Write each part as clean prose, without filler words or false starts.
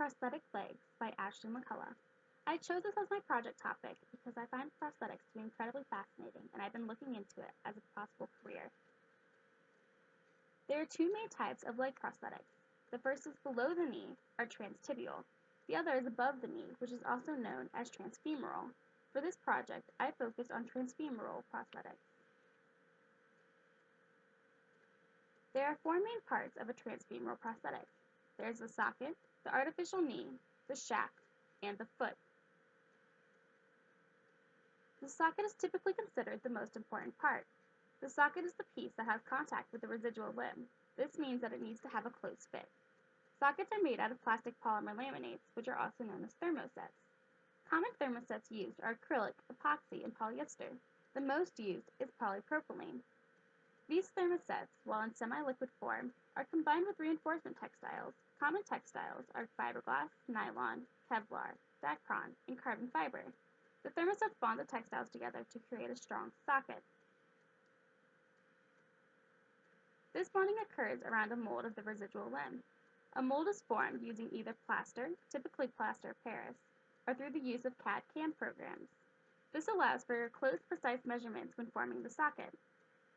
Prosthetic Legs by Ashley McCullough. I chose this as my project topic because I find prosthetics to be incredibly fascinating and I've been looking into it as a possible career. There are two main types of leg prosthetics. The first is below the knee, or transtibial. The other is above the knee, which is also known as transfemoral. For this project, I focused on transfemoral prosthetics. There are four main parts of a transfemoral prosthetic. There is the socket, the artificial knee, the shaft, and the foot. The socket is typically considered the most important part. The socket is the piece that has contact with the residual limb. This means that it needs to have a close fit. Sockets are made out of plastic polymer laminates, which are also known as thermosets. Common thermosets used are acrylic, epoxy, and polyester. The most used is polypropylene. These thermosets, while in semi-liquid form, are combined with reinforcement textiles. Common textiles are fiberglass, nylon, Kevlar, Dacron, and carbon fiber. The thermosets bond the textiles together to create a strong socket. This bonding occurs around a mold of the residual limb. A mold is formed using either plaster, typically plaster of Paris, or through the use of CAD/CAM programs. This allows for close, precise measurements when forming the socket.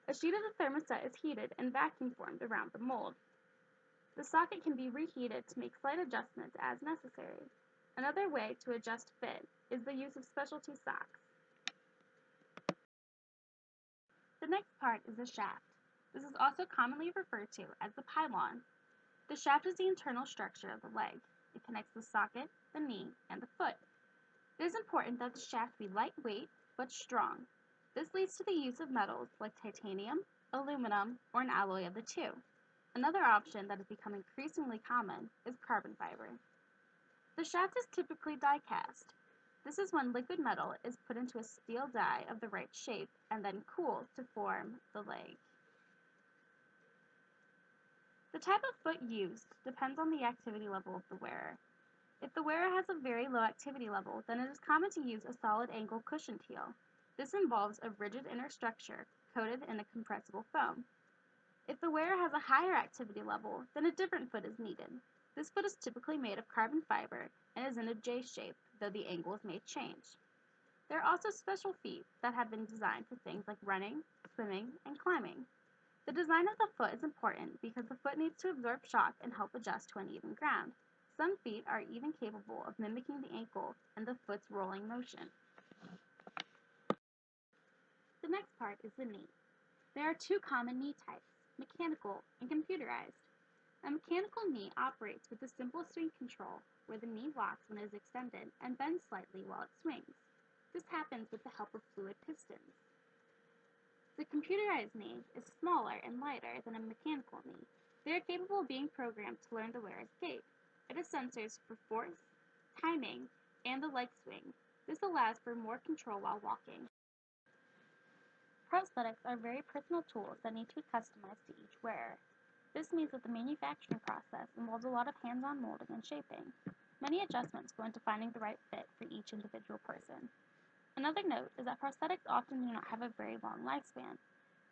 A sheet of the thermoset is heated and vacuum formed around the mold. The socket can be reheated to make slight adjustments as necessary. Another way to adjust fit is the use of specialty socks. The next part is the shaft. This is also commonly referred to as the pylon. The shaft is the internal structure of the leg. It connects the socket, the knee, and the foot. It is important that the shaft be lightweight but strong. This leads to the use of metals like titanium, aluminum, or an alloy of the two. Another option that has become increasingly common is carbon fiber. The shaft is typically die-cast. This is when liquid metal is put into a steel die of the right shape and then cooled to form the leg. The type of foot used depends on the activity level of the wearer. If the wearer has a very low activity level, then it is common to use a solid angle cushion heel. This involves a rigid inner structure coated in a compressible foam. If the wearer has a higher activity level, then a different foot is needed. This foot is typically made of carbon fiber and is in a J shape, though the angles may change. There are also special feet that have been designed for things like running, swimming, and climbing. The design of the foot is important because the foot needs to absorb shock and help adjust to uneven ground. Some feet are even capable of mimicking the ankle and the foot's rolling motion. The next part is the knee. There are two common knee types, mechanical and computerized. A mechanical knee operates with a simple swing control where the knee locks when it is extended and bends slightly while it swings. This happens with the help of fluid pistons. The computerized knee is smaller and lighter than a mechanical knee. They are capable of being programmed to learn the wearer's gait. It has sensors for force, timing, and the leg swing. This allows for more control while walking. Prosthetics are very personal tools that need to be customized to each wearer. This means that the manufacturing process involves a lot of hands-on molding and shaping. Many adjustments go into finding the right fit for each individual person. Another note is that prosthetics often do not have a very long lifespan.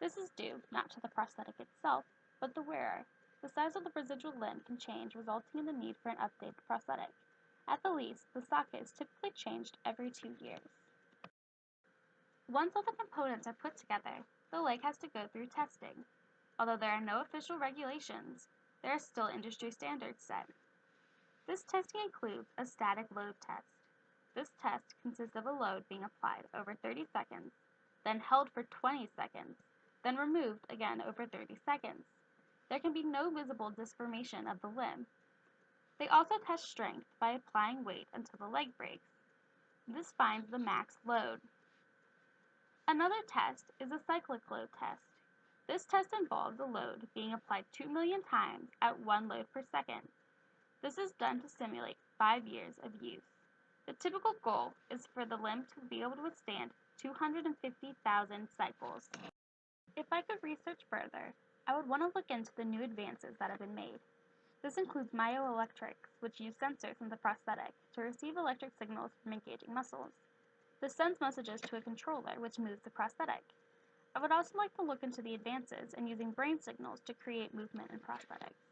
This is due not to the prosthetic itself, but the wearer. The size of the residual limb can change, resulting in the need for an updated prosthetic. At the least, the socket is typically changed every 2 years. Once all the components are put together, the leg has to go through testing. Although there are no official regulations, there are still industry standards set. This testing includes a static load test. This test consists of a load being applied over 30 seconds, then held for 20 seconds, then removed again over 30 seconds. There can be no visible deformation of the limb. They also test strength by applying weight until the leg breaks. This finds the max load. Another test is a cyclic load test. This test involves a load being applied 2 million times at 1 load per second. This is done to simulate 5 years of use. The typical goal is for the limb to be able to withstand 250,000 cycles. If I could research further, I would want to look into the new advances that have been made. This includes myoelectrics, which use sensors in the prosthetic to receive electric signals from engaging muscles. This sends messages to a controller, which moves the prosthetic. I would also like to look into the advances in using brain signals to create movement in prosthetics.